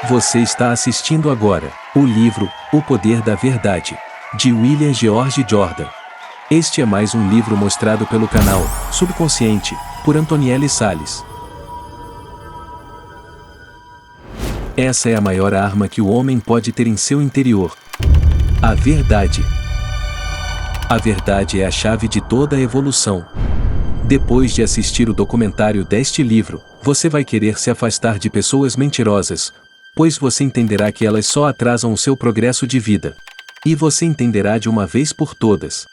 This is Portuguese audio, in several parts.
Você está assistindo agora o livro O Poder da Verdade, de William George Jordan. Este é mais um livro mostrado pelo canal Subconsciente, por Antonielli Salles. Essa é a maior arma que o homem pode ter em seu interior: a verdade. A verdade é a chave de toda a evolução. Depois de assistir o documentário deste livro, você vai querer se afastar de pessoas mentirosas, pois você entenderá que elas só atrasam o seu progresso de vida. E você entenderá de uma vez por todas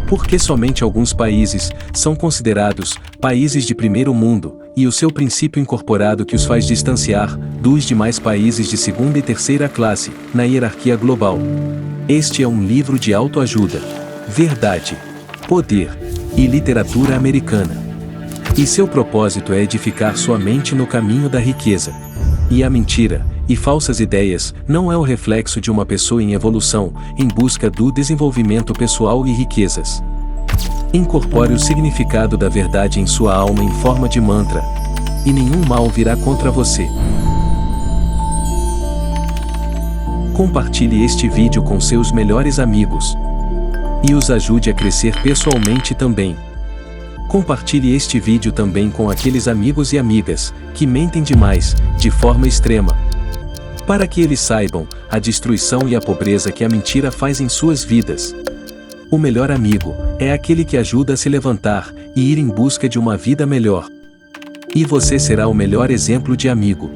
porque somente alguns países são considerados países de primeiro mundo, e o seu princípio incorporado que os faz distanciar dos demais países de segunda e terceira classe na hierarquia global. Este é um livro de autoajuda, verdade, poder e literatura americana. E seu propósito é edificar sua mente no caminho da riqueza. E a mentira e falsas ideias não é o reflexo de uma pessoa em evolução, em busca do desenvolvimento pessoal e riquezas. Incorpore o significado da verdade em sua alma em forma de mantra, e nenhum mal virá contra você. Compartilhe este vídeo com seus melhores amigos e os ajude a crescer pessoalmente também. Compartilhe este vídeo também com aqueles amigos e amigas que mentem demais, de forma extrema, para que eles saibam a destruição e a pobreza que a mentira faz em suas vidas. O melhor amigo é aquele que ajuda a se levantar e ir em busca de uma vida melhor. E você será o melhor exemplo de amigo.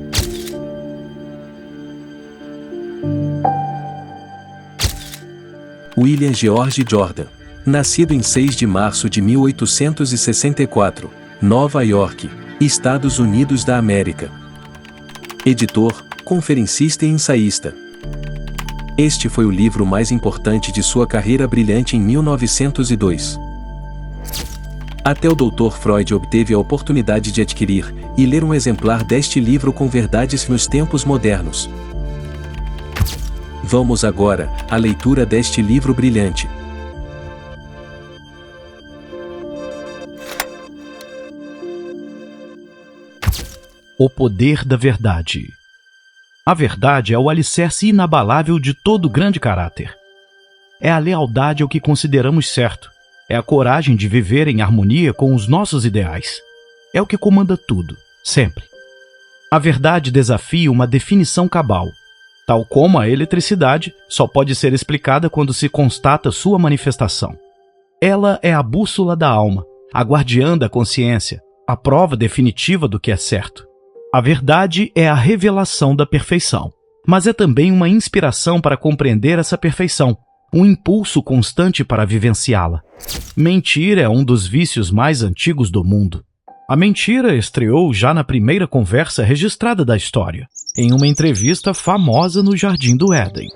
William George Jordan, nascido em 6 de março de 1864, Nova York, Estados Unidos da América. Editor, conferencista e ensaísta. Este foi o livro mais importante de sua carreira brilhante em 1902. Até o Dr. Freud obteve a oportunidade de adquirir e ler um exemplar deste livro com verdades nos tempos modernos. Vamos agora à leitura deste livro brilhante. O Poder da Verdade. A verdade é o alicerce inabalável de todo grande caráter. É a lealdade ao que consideramos certo. É a coragem de viver em harmonia com os nossos ideais. É o que comanda tudo, sempre. A verdade desafia uma definição cabal. Tal como a eletricidade, só pode ser explicada quando se constata sua manifestação. Ela é a bússola da alma, a guardiã da consciência, a prova definitiva do que é certo. A verdade é a revelação da perfeição, mas é também uma inspiração para compreender essa perfeição, um impulso constante para vivenciá-la. Mentir é um dos vícios mais antigos do mundo. A mentira estreou já na primeira conversa registrada da história, em uma entrevista famosa no Jardim do Éden.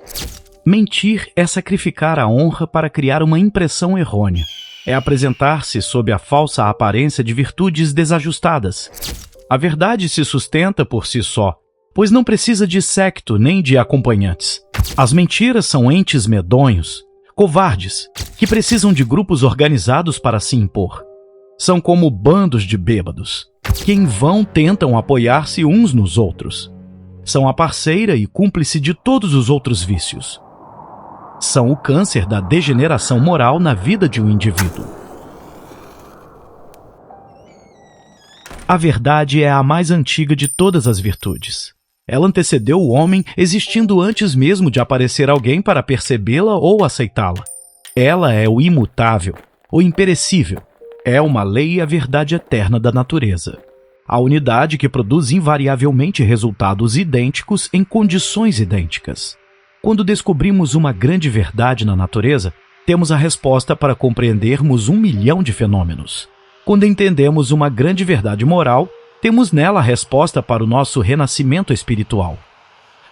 Mentir é sacrificar a honra para criar uma impressão errônea. É apresentar-se sob a falsa aparência de virtudes desajustadas. A verdade se sustenta por si só, pois não precisa de séquito nem de acompanhantes. As mentiras são entes medonhos, covardes, que precisam de grupos organizados para se impor. São como bandos de bêbados, que em vão tentam apoiar-se uns nos outros. São a parceira e cúmplice de todos os outros vícios. São o câncer da degeneração moral na vida de um indivíduo. A verdade é a mais antiga de todas as virtudes. Ela antecedeu o homem, existindo antes mesmo de aparecer alguém para percebê-la ou aceitá-la. Ela é o imutável, o imperecível. É uma lei e a verdade eterna da natureza. A unidade que produz invariavelmente resultados idênticos em condições idênticas. Quando descobrimos uma grande verdade na natureza, temos a resposta para compreendermos 1 milhão de fenômenos. Quando entendemos uma grande verdade moral, temos nela a resposta para o nosso renascimento espiritual.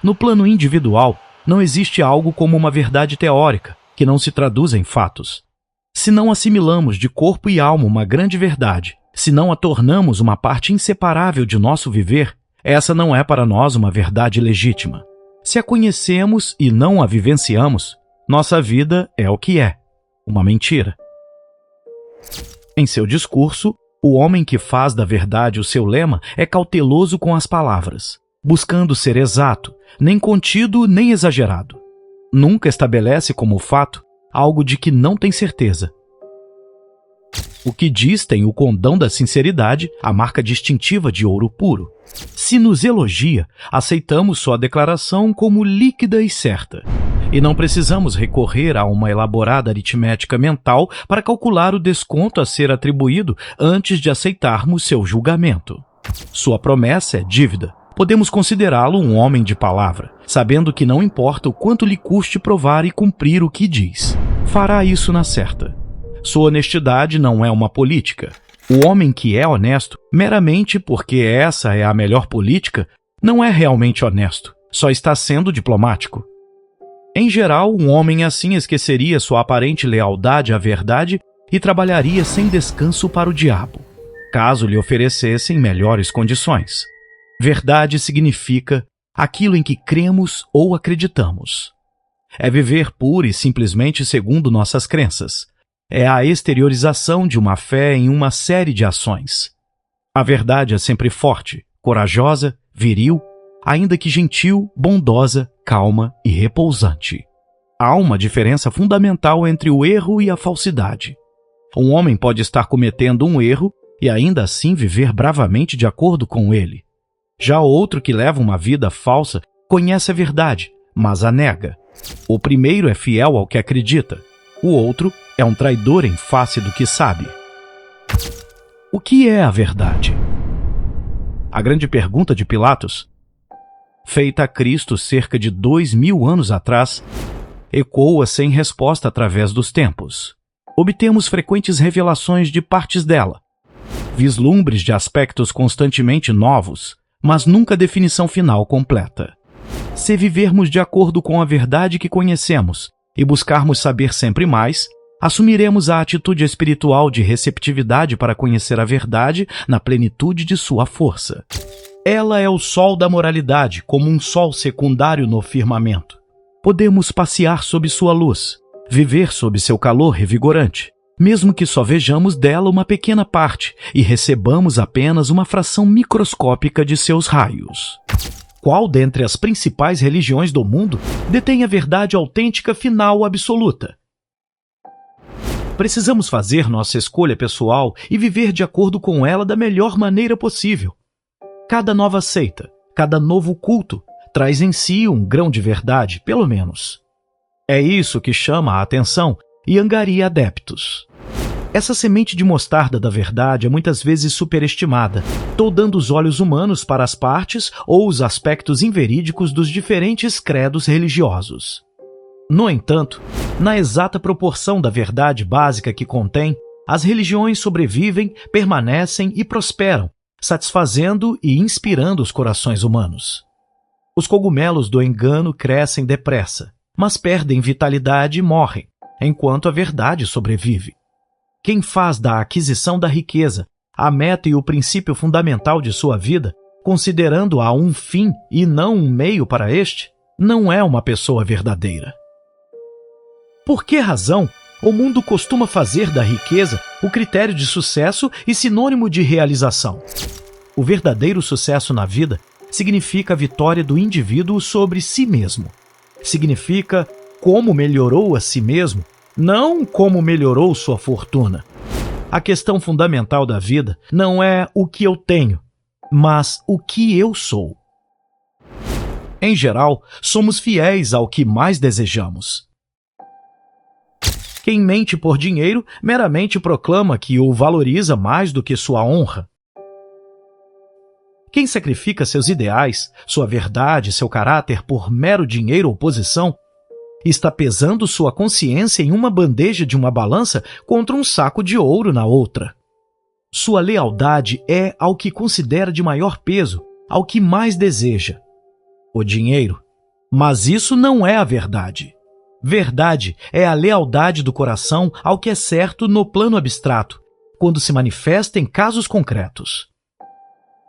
No plano individual, não existe algo como uma verdade teórica, que não se traduz em fatos. Se não assimilamos de corpo e alma uma grande verdade, se não a tornamos uma parte inseparável de nosso viver, essa não é para nós uma verdade legítima. Se a conhecemos e não a vivenciamos, nossa vida é o que é: uma mentira. Em seu discurso, o homem que faz da verdade o seu lema é cauteloso com as palavras. buscando ser exato, nem contido nem exagerado. Nunca estabelece como fato algo de que não tem certeza. O que diz tem o condão da sinceridade, a marca distintiva de ouro puro. Se nos elogia, aceitamos sua declaração como líquida e certa. E não precisamos recorrer a uma elaborada aritmética mental para calcular o desconto a ser atribuído antes de aceitarmos seu julgamento. Sua promessa é dívida. Podemos considerá-lo um homem de palavra, sabendo que não importa o quanto lhe custe provar e cumprir o que diz. Fará isso na certa. Sua honestidade não é uma política. O homem que é honesto, meramente porque essa é a melhor política, não é realmente honesto, só está sendo diplomático. Em geral, um homem assim esqueceria sua aparente lealdade à verdade e trabalharia sem descanso para o diabo, caso lhe oferecessem melhores condições. Verdade significa aquilo em que cremos ou acreditamos. É viver pura e simplesmente segundo nossas crenças. É a exteriorização de uma fé em uma série de ações. A verdade é sempre forte, corajosa, viril, ainda que gentil, bondosa, calma e repousante. Há uma diferença fundamental entre o erro e a falsidade. Um homem pode estar cometendo um erro e ainda assim viver bravamente de acordo com ele. Já outro que leva uma vida falsa conhece a verdade, mas a nega. O primeiro é fiel ao que acredita. O outro é um traidor em face do que sabe. O que é a verdade? A grande pergunta de Pilatos, feita a Cristo cerca de 2000 anos atrás, ecoa sem resposta através dos tempos. Obtemos frequentes revelações de partes dela, vislumbres de aspectos constantemente novos, mas nunca definição final completa. Se vivermos de acordo com a verdade que conhecemos e buscarmos saber sempre mais, assumiremos a atitude espiritual de receptividade para conhecer a verdade na plenitude de sua força. Ela é o sol da moralidade, como um sol secundário no firmamento. Podemos passear sob sua luz, viver sob seu calor revigorante, mesmo que só vejamos dela uma pequena parte e recebamos apenas uma fração microscópica de seus raios. Qual dentre as principais religiões do mundo detém a verdade autêntica final absoluta? Precisamos fazer nossa escolha pessoal e viver de acordo com ela da melhor maneira possível. Cada nova seita, cada novo culto, traz em si um grão de verdade, pelo menos. É isso que chama a atenção e angaria adeptos. Essa semente de mostarda da verdade é muitas vezes superestimada, toldando os olhos humanos para as partes ou os aspectos inverídicos dos diferentes credos religiosos. No entanto, na exata proporção da verdade básica que contém, as religiões sobrevivem, permanecem e prosperam, satisfazendo e inspirando os corações humanos. Os cogumelos do engano crescem depressa, mas perdem vitalidade e morrem, enquanto a verdade sobrevive. Quem faz da aquisição da riqueza a meta e o princípio fundamental de sua vida, considerando-a um fim e não um meio para este, não é uma pessoa verdadeira. Por que razão o mundo costuma fazer da riqueza o critério de sucesso e sinônimo de realização? O verdadeiro sucesso na vida significa a vitória do indivíduo sobre si mesmo. Significa como melhorou a si mesmo, não como melhorou sua fortuna. A questão fundamental da vida não é o que eu tenho, mas o que eu sou. Em geral, somos fiéis ao que mais desejamos. Quem mente por dinheiro meramente proclama que o valoriza mais do que sua honra. Quem sacrifica seus ideais, sua verdade, seu caráter por mero dinheiro ou posição, está pesando sua consciência em uma bandeja de uma balança contra um saco de ouro na outra. Sua lealdade é ao que considera de maior peso, ao que mais deseja: o dinheiro. Mas isso não é a verdade. Verdade é a lealdade do coração ao que é certo no plano abstrato, quando se manifesta em casos concretos.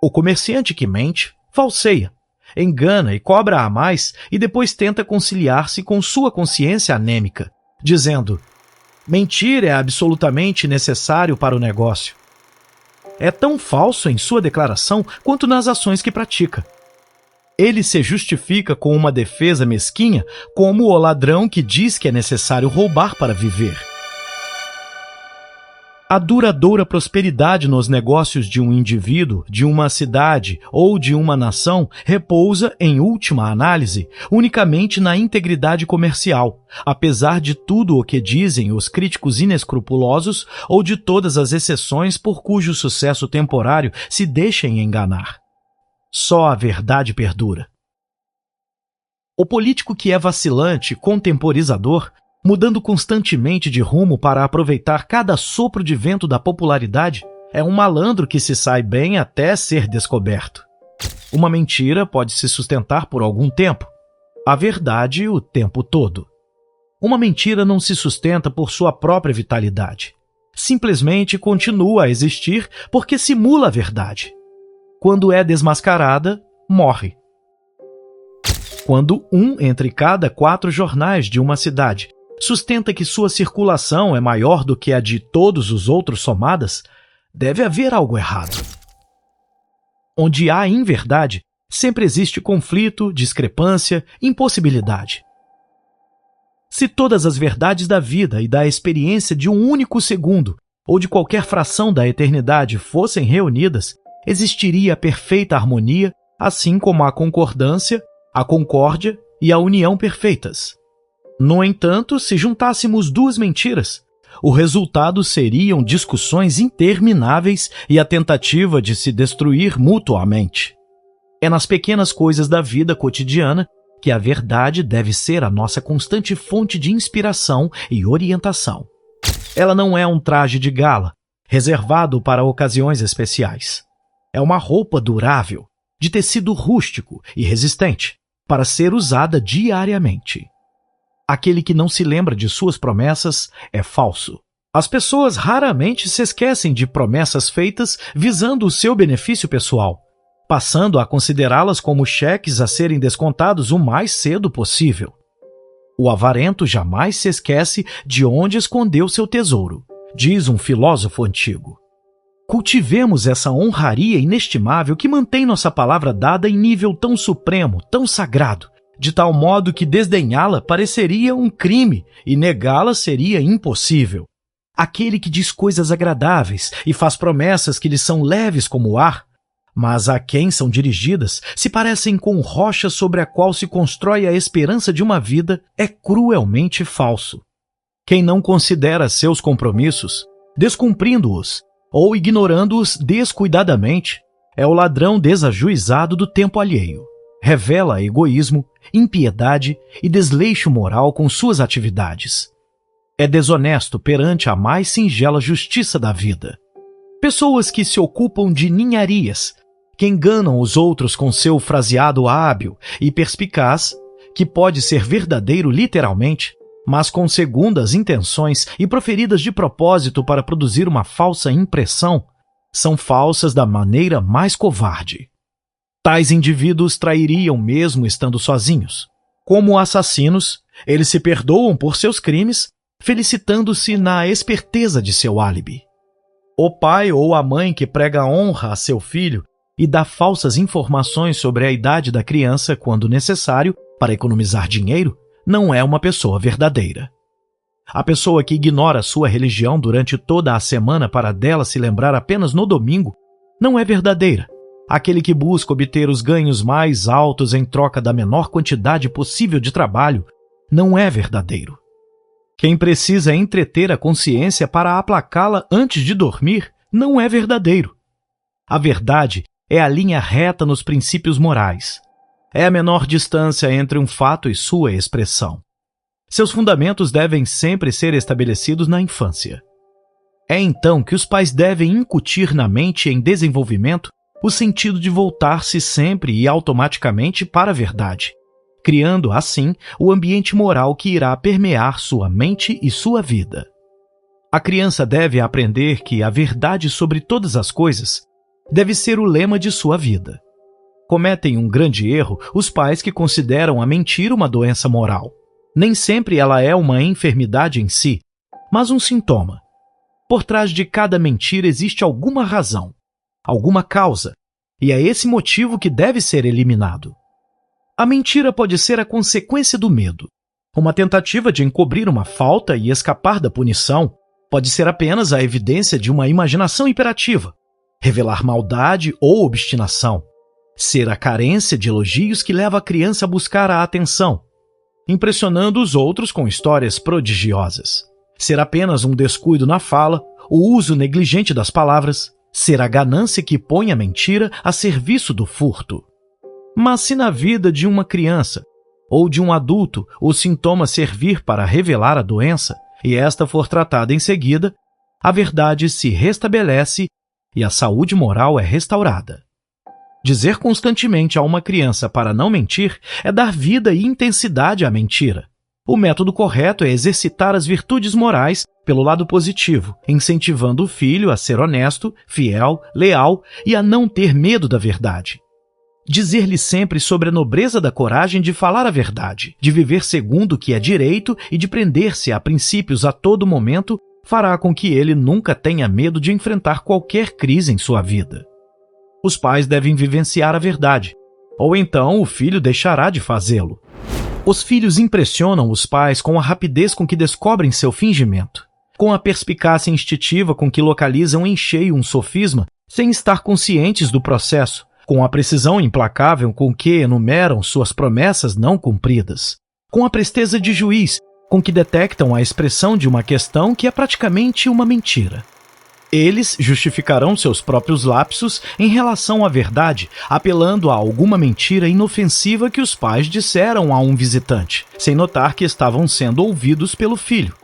O comerciante que mente, falseia, engana e cobra a mais e depois tenta conciliar-se com sua consciência anêmica, dizendo: mentir é absolutamente necessário para o negócio. É tão falso em sua declaração quanto nas ações que pratica. Ele se justifica com uma defesa mesquinha, como o ladrão que diz que é necessário roubar para viver. A duradoura prosperidade nos negócios de um indivíduo, de uma cidade ou de uma nação repousa, em última análise, unicamente na integridade comercial, apesar de tudo o que dizem os críticos inescrupulosos ou de todas as exceções por cujo sucesso temporário se deixem enganar. Só a verdade perdura. O político que é vacilante, contemporizador, mudando constantemente de rumo para aproveitar cada sopro de vento da popularidade, é um malandro que se sai bem até ser descoberto. Uma mentira pode se sustentar por algum tempo, a verdade o tempo todo. Uma mentira não se sustenta por sua própria vitalidade. Simplesmente continua a existir porque simula a verdade. Quando é desmascarada, morre. Quando um entre cada 4 jornais de uma cidade sustenta que sua circulação é maior do que a de todos os outros somadas, deve haver algo errado. Onde há inverdade, sempre existe conflito, discrepância, impossibilidade. Se todas as verdades da vida e da experiência de um único segundo, ou de qualquer fração da eternidade fossem reunidas, existiria a perfeita harmonia, assim como a concordância, a concórdia e a união perfeitas. No entanto, se juntássemos 2 mentiras, o resultado seriam discussões intermináveis e a tentativa de se destruir mutuamente. É nas pequenas coisas da vida cotidiana que a verdade deve ser a nossa constante fonte de inspiração e orientação. Ela não é um traje de gala, reservado para ocasiões especiais. É uma roupa durável, de tecido rústico e resistente, para ser usada diariamente. Aquele que não se lembra de suas promessas é falso. As pessoas raramente se esquecem de promessas feitas visando o seu benefício pessoal, passando a considerá-las como cheques a serem descontados o mais cedo possível. O avarento jamais se esquece de onde escondeu seu tesouro, diz um filósofo antigo. Cultivemos essa honraria inestimável que mantém nossa palavra dada em nível tão supremo, tão sagrado, de tal modo que desdenhá-la pareceria um crime e negá-la seria impossível. Aquele que diz coisas agradáveis e faz promessas que lhe são leves como o ar, mas a quem são dirigidas se parecem com rocha sobre a qual se constrói a esperança de uma vida, é cruelmente falso. Quem não considera seus compromissos, descumprindo-os ou ignorando-os descuidadamente, é o ladrão desajuizado do tempo alheio. Revela egoísmo, impiedade e desleixo moral com suas atividades. É desonesto perante a mais singela justiça da vida. Pessoas que se ocupam de ninharias, que enganam os outros com seu fraseado hábil e perspicaz, que pode ser verdadeiro literalmente, mas com segundas intenções e proferidas de propósito para produzir uma falsa impressão, são falsas da maneira mais covarde. Tais indivíduos trairiam mesmo estando sozinhos. Como assassinos, eles se perdoam por seus crimes, felicitando-se na esperteza de seu álibi. O pai ou a mãe que prega honra a seu filho e dá falsas informações sobre a idade da criança quando necessário para economizar dinheiro, não é uma pessoa verdadeira. A pessoa que ignora sua religião durante toda a semana para dela se lembrar apenas no domingo, não é verdadeira. Aquele que busca obter os ganhos mais altos em troca da menor quantidade possível de trabalho, não é verdadeiro. Quem precisa entreter a consciência para aplacá-la antes de dormir, não é verdadeiro. A verdade é a linha reta nos princípios morais. É a menor distância entre um fato e sua expressão. Seus fundamentos devem sempre ser estabelecidos na infância. É então que os pais devem incutir na mente em desenvolvimento o sentido de voltar-se sempre e automaticamente para a verdade, criando, assim, o ambiente moral que irá permear sua mente e sua vida. A criança deve aprender que a verdade sobre todas as coisas deve ser o lema de sua vida. Cometem um grande erro os pais que consideram a mentira uma doença moral. Nem sempre ela é uma enfermidade em si, mas um sintoma. Por trás de cada mentira existe alguma razão, alguma causa, e é esse motivo que deve ser eliminado. A mentira pode ser a consequência do medo. Uma tentativa de encobrir uma falta e escapar da punição pode ser apenas a evidência de uma imaginação hiperativa, revelar maldade ou obstinação, ser a carência de elogios que leva a criança a buscar a atenção, impressionando os outros com histórias prodigiosas, ser apenas um descuido na fala, o uso negligente das palavras, ser a ganância que põe a mentira a serviço do furto. Mas se na vida de uma criança ou de um adulto o sintoma servir para revelar a doença e esta for tratada em seguida, a verdade se restabelece e a saúde moral é restaurada. Dizer constantemente a uma criança para não mentir é dar vida e intensidade à mentira. O método correto é exercitar as virtudes morais pelo lado positivo, incentivando o filho a ser honesto, fiel, leal e a não ter medo da verdade. Dizer-lhe sempre sobre a nobreza da coragem de falar a verdade, de viver segundo o que é direito e de prender-se a princípios a todo momento fará com que ele nunca tenha medo de enfrentar qualquer crise em sua vida. Os pais devem vivenciar a verdade, ou então o filho deixará de fazê-lo. Os filhos impressionam os pais com a rapidez com que descobrem seu fingimento, com a perspicácia instintiva com que localizam em cheio um sofisma sem estar conscientes do processo, com a precisão implacável com que enumeram suas promessas não cumpridas, com a presteza de juiz com que detectam a expressão de uma questão que é praticamente uma mentira. Eles justificarão seus próprios lapsos em relação à verdade, apelando a alguma mentira inofensiva que os pais disseram a um visitante, sem notar que estavam sendo ouvidos pelo filho,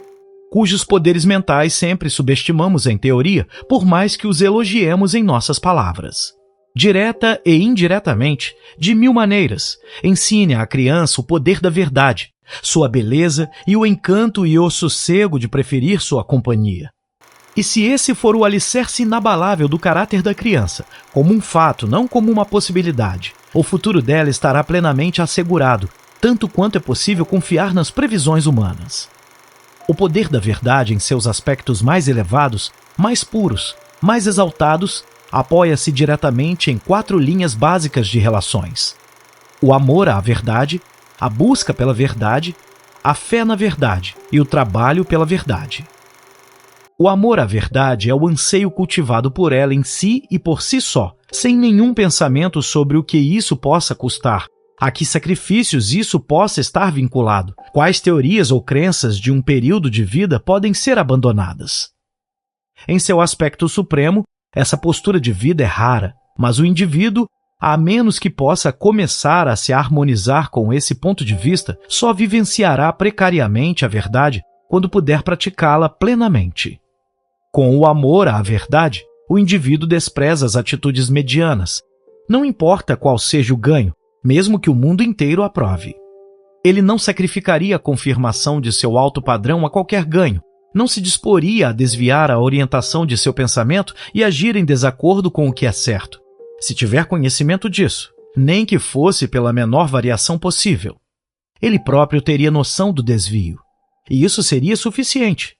cujos poderes mentais sempre subestimamos em teoria, por mais que os elogiemos em nossas palavras. Direta e indiretamente, de mil maneiras, ensine à criança o poder da verdade, sua beleza e o encanto e o sossego de preferir sua companhia. E se esse for o alicerce inabalável do caráter da criança, como um fato, não como uma possibilidade, o futuro dela estará plenamente assegurado, tanto quanto é possível confiar nas previsões humanas. O poder da verdade em seus aspectos mais elevados, mais puros, mais exaltados, apoia-se diretamente em 4 linhas básicas de relações: o amor à verdade, a busca pela verdade, a fé na verdade e o trabalho pela verdade. O amor à verdade é o anseio cultivado por ela em si e por si só, sem nenhum pensamento sobre o que isso possa custar, a que sacrifícios isso possa estar vinculado, quais teorias ou crenças de um período de vida podem ser abandonadas. Em seu aspecto supremo, essa postura de vida é rara, mas o indivíduo, a menos que possa começar a se harmonizar com esse ponto de vista, só vivenciará precariamente a verdade quando puder praticá-la plenamente. Com o amor à verdade, o indivíduo despreza as atitudes medianas. Não importa qual seja o ganho, mesmo que o mundo inteiro aprove. Ele não sacrificaria a confirmação de seu alto padrão a qualquer ganho, não se disporia a desviar a orientação de seu pensamento e agir em desacordo com o que é certo, se tiver conhecimento disso, nem que fosse pela menor variação possível. Ele próprio teria noção do desvio, e isso seria suficiente.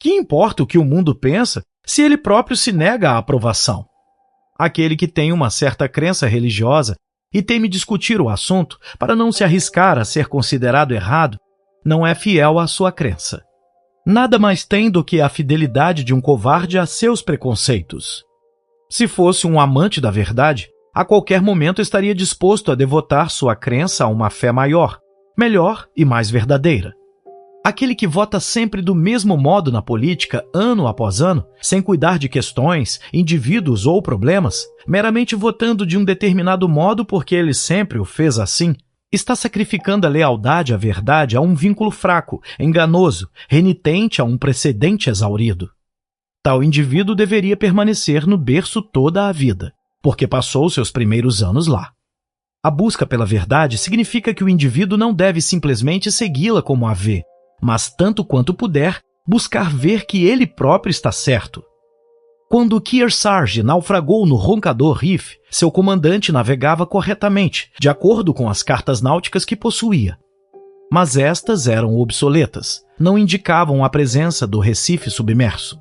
Que importa o que o mundo pensa se ele próprio se nega à aprovação? Aquele que tem uma certa crença religiosa e teme discutir o assunto para não se arriscar a ser considerado errado, não é fiel à sua crença. Nada mais tem do que a fidelidade de um covarde a seus preconceitos. Se fosse um amante da verdade, a qualquer momento estaria disposto a devotar sua crença a uma fé maior, melhor e mais verdadeira. Aquele que vota sempre do mesmo modo na política, ano após ano, sem cuidar de questões, indivíduos ou problemas, meramente votando de um determinado modo porque ele sempre o fez assim, está sacrificando a lealdade à verdade a um vínculo fraco, enganoso, renitente a um precedente exaurido. Tal indivíduo deveria permanecer no berço toda a vida, porque passou seus primeiros anos lá. A busca pela verdade significa que o indivíduo não deve simplesmente segui-la como a vê, mas tanto quanto puder, buscar ver que ele próprio está certo. Quando Kearsarge naufragou no Roncador Reef, seu comandante navegava corretamente, de acordo com as cartas náuticas que possuía. Mas estas eram obsoletas, não indicavam a presença do Recife submerso.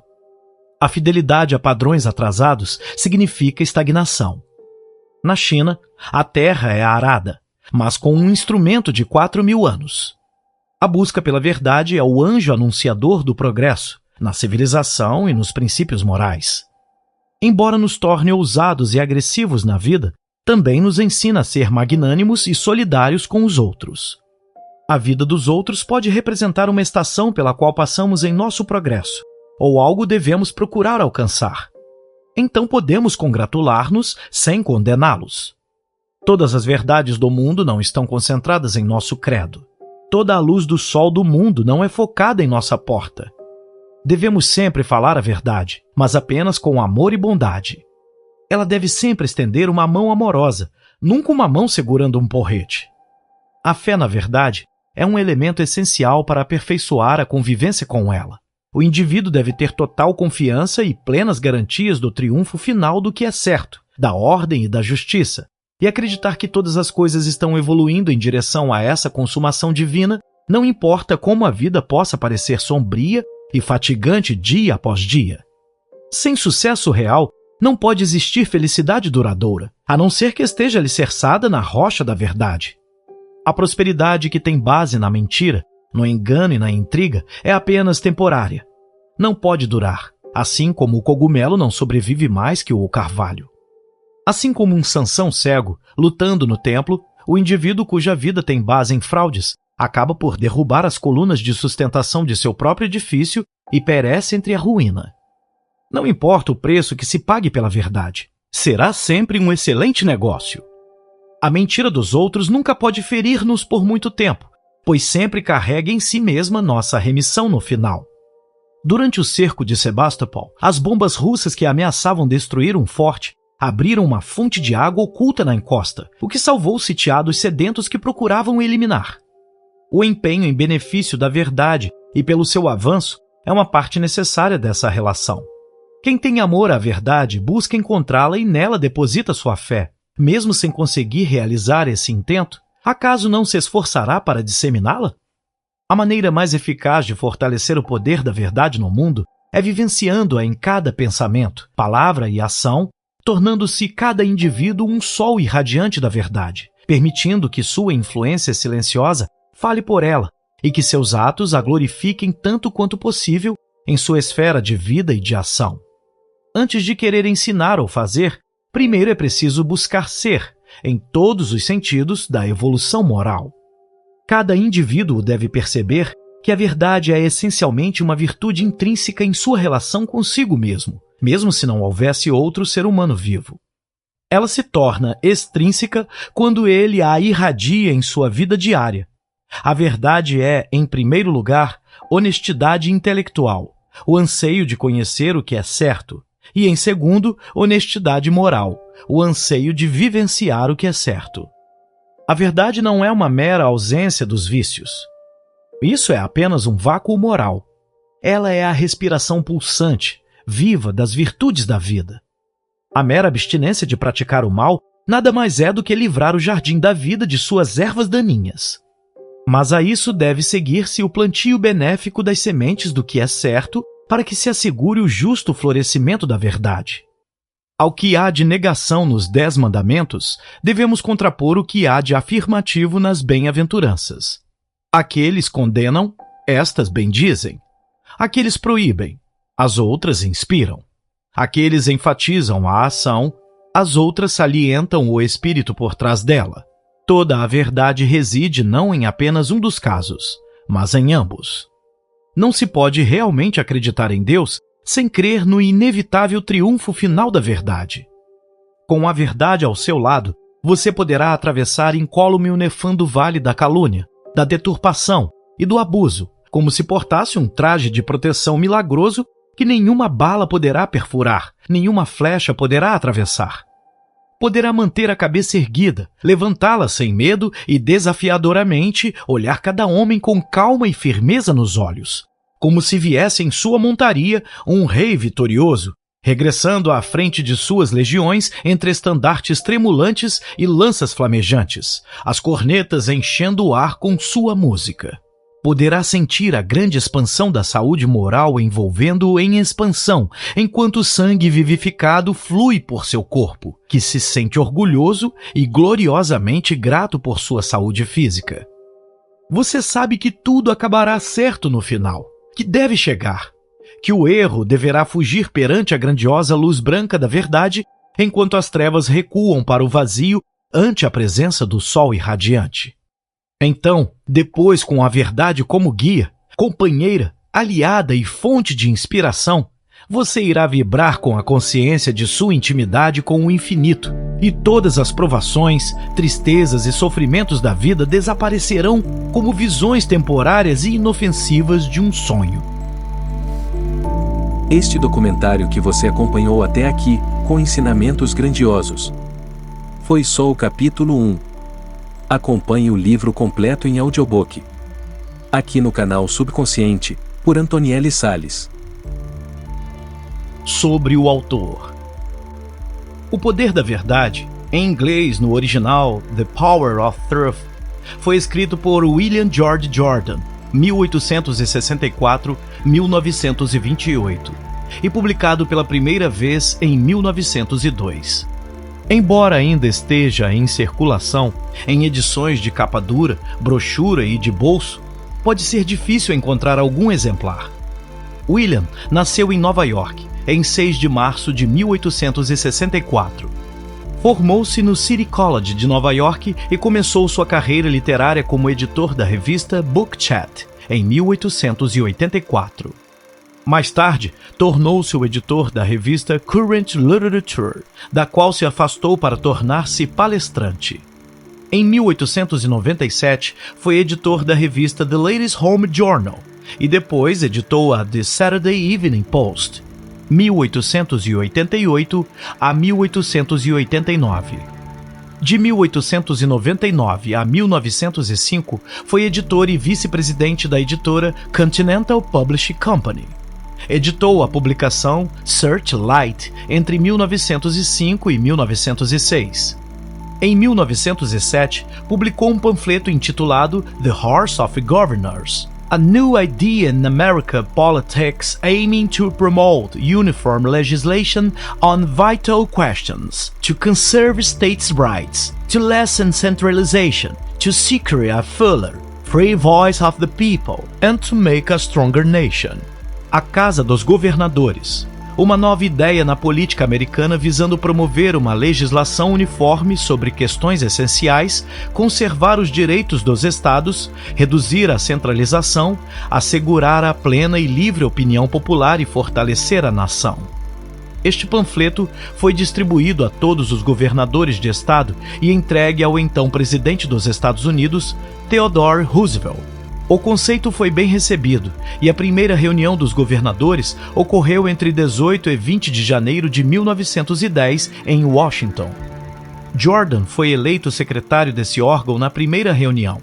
A fidelidade a padrões atrasados significa estagnação. Na China, a terra é arada. mas com um instrumento de 4.000 anos. A busca pela verdade é o anjo anunciador do progresso, na civilização e nos princípios morais. Embora nos torne ousados e agressivos na vida, também nos ensina a ser magnânimos e solidários com os outros. A vida dos outros pode representar uma estação pela qual passamos em nosso progresso, ou algo devemos procurar alcançar. Então podemos congratular-nos sem condená-los. Todas as verdades do mundo não estão concentradas em nosso credo. Toda a luz do sol do mundo não é focada em nossa porta. Devemos sempre falar a verdade, mas apenas com amor e bondade. Ela deve sempre estender uma mão amorosa, nunca uma mão segurando um porrete. A fé na verdade é um elemento essencial para aperfeiçoar a convivência com ela. O indivíduo deve ter total confiança e plenas garantias do triunfo final do que é certo, da ordem e da justiça, e acreditar que todas as coisas estão evoluindo em direção a essa consumação divina, não importa como a vida possa parecer sombria e fatigante dia após dia. Sem sucesso real, não pode existir felicidade duradoura, a não ser que esteja alicerçada na rocha da verdade. A prosperidade que tem base na mentira, no engano e na intriga é apenas temporária. Não pode durar, assim como o cogumelo não sobrevive mais que o carvalho. Assim como um Sansão cego, lutando no templo, o indivíduo cuja vida tem base em fraudes acaba por derrubar as colunas de sustentação de seu próprio edifício e perece entre a ruína. Não importa o preço que se pague pela verdade, será sempre um excelente negócio. A mentira dos outros nunca pode ferir-nos por muito tempo, pois sempre carrega em si mesma nossa remissão no final. Durante o cerco de Sebastopol, as bombas russas que ameaçavam destruir um forte abriram uma fonte de água oculta na encosta, o que salvou os sitiados sedentos que procuravam eliminar. O empenho em benefício da verdade e pelo seu avanço é uma parte necessária dessa relação. Quem tem amor à verdade busca encontrá-la e nela deposita sua fé. Mesmo sem conseguir realizar esse intento, acaso não se esforçará para disseminá-la? A maneira mais eficaz de fortalecer o poder da verdade no mundo é vivenciando-a em cada pensamento, palavra e ação, tornando-se cada indivíduo um sol irradiante da verdade, permitindo que sua influência silenciosa fale por ela e que seus atos a glorifiquem tanto quanto possível em sua esfera de vida e de ação. Antes de querer ensinar ou fazer, primeiro é preciso buscar ser, em todos os sentidos da evolução moral. Cada indivíduo deve perceber que a verdade é essencialmente uma virtude intrínseca em sua relação consigo mesmo, mesmo se não houvesse outro ser humano vivo. Ela se torna extrínseca quando ele a irradia em sua vida diária. A verdade é, em primeiro lugar, honestidade intelectual, o anseio de conhecer o que é certo, e, em segundo, honestidade moral, o anseio de vivenciar o que é certo. A verdade não é uma mera ausência dos vícios. Isso é apenas um vácuo moral. Ela é a respiração pulsante, viva das virtudes da vida. A mera abstinência de praticar o mal nada mais é do que livrar o jardim da vida de suas ervas daninhas. Mas a isso deve seguir-se o plantio benéfico das sementes do que é certo para que se assegure o justo florescimento da verdade. Ao que há de negação nos 10 mandamentos, devemos contrapor o que há de afirmativo nas bem-aventuranças. Aqueles condenam, estas bendizem. Aqueles proíbem, as outras inspiram. Aqueles enfatizam a ação, as outras salientam o espírito por trás dela. Toda a verdade reside não em apenas um dos casos, mas em ambos. Não se pode realmente acreditar em Deus sem crer no inevitável triunfo final da verdade. Com a verdade ao seu lado, você poderá atravessar incólume o nefando vale da calúnia, da deturpação e do abuso, como se portasse um traje de proteção milagroso que nenhuma bala poderá perfurar, nenhuma flecha poderá atravessar. Poderá manter a cabeça erguida, levantá-la sem medo e desafiadoramente olhar cada homem com calma e firmeza nos olhos, como se viesse em sua montaria um rei vitorioso, regressando à frente de suas legiões entre estandartes tremulantes e lanças flamejantes, as cornetas enchendo o ar com sua música. Poderá sentir a grande expansão da saúde moral envolvendo-o em expansão, enquanto o sangue vivificado flui por seu corpo, que se sente orgulhoso e gloriosamente grato por sua saúde física. Você sabe que tudo acabará certo no final, que deve chegar, que o erro deverá fugir perante a grandiosa luz branca da verdade, enquanto as trevas recuam para o vazio ante a presença do sol irradiante. Então, depois, com a verdade como guia, companheira, aliada e fonte de inspiração, você irá vibrar com a consciência de sua intimidade com o infinito, e todas as provações, tristezas e sofrimentos da vida desaparecerão como visões temporárias e inofensivas de um sonho. Este documentário que você acompanhou até aqui, com ensinamentos grandiosos, foi só o capítulo 1. Acompanhe o livro completo em audiobook. Aqui no canal Subconsciente, por Antoniele Sales. Sobre o autor. O Poder da Verdade, em inglês no original The Power of Truth, foi escrito por William George Jordan, 1864-1928, e publicado pela primeira vez em 1902. Embora ainda esteja em circulação, em edições de capa dura, brochura e de bolso, pode ser difícil encontrar algum exemplar. William nasceu em Nova York, em 6 de março de 1864. Formou-se no City College de Nova York e começou sua carreira literária como editor da revista Book Chat, em 1884. Mais tarde, tornou-se o editor da revista Current Literature, da qual se afastou para tornar-se palestrante. Em 1897, foi editor da revista The Ladies' Home Journal e depois editou a The Saturday Evening Post, 1888 a 1889. De 1899 a 1905, foi editor e vice-presidente da editora Continental Publishing Company. Editou a publicação Searchlight entre 1905 e 1906. Em 1907, publicou um panfleto intitulado The Horse of Governors, A New Idea in American Politics Aiming to Promote Uniform Legislation on Vital Questions, to Conserve States' Rights, to Lessen Centralization, to Secure a Fuller, Free Voice of the People, and to Make a Stronger Nation. A Casa dos Governadores, uma nova ideia na política americana visando promover uma legislação uniforme sobre questões essenciais, conservar os direitos dos estados, reduzir a centralização, assegurar a plena e livre opinião popular e fortalecer a nação. Este panfleto foi distribuído a todos os governadores de estado e entregue ao então presidente dos Estados Unidos, Theodore Roosevelt. O conceito foi bem recebido e a primeira reunião dos governadores ocorreu entre 18 e 20 de janeiro de 1910 em Washington. Jordan foi eleito secretário desse órgão na primeira reunião,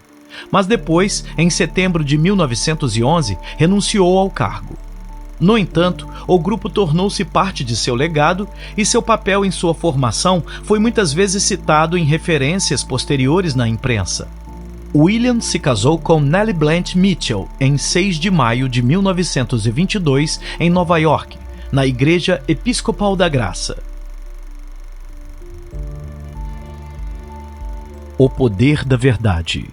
mas depois, em setembro de 1911, renunciou ao cargo. No entanto, o grupo tornou-se parte de seu legado e seu papel em sua formação foi muitas vezes citado em referências posteriores na imprensa. William se casou com Nellie Blanche Mitchell em 6 de maio de 1922 em Nova York, na Igreja Episcopal da Graça. O Poder da Verdade.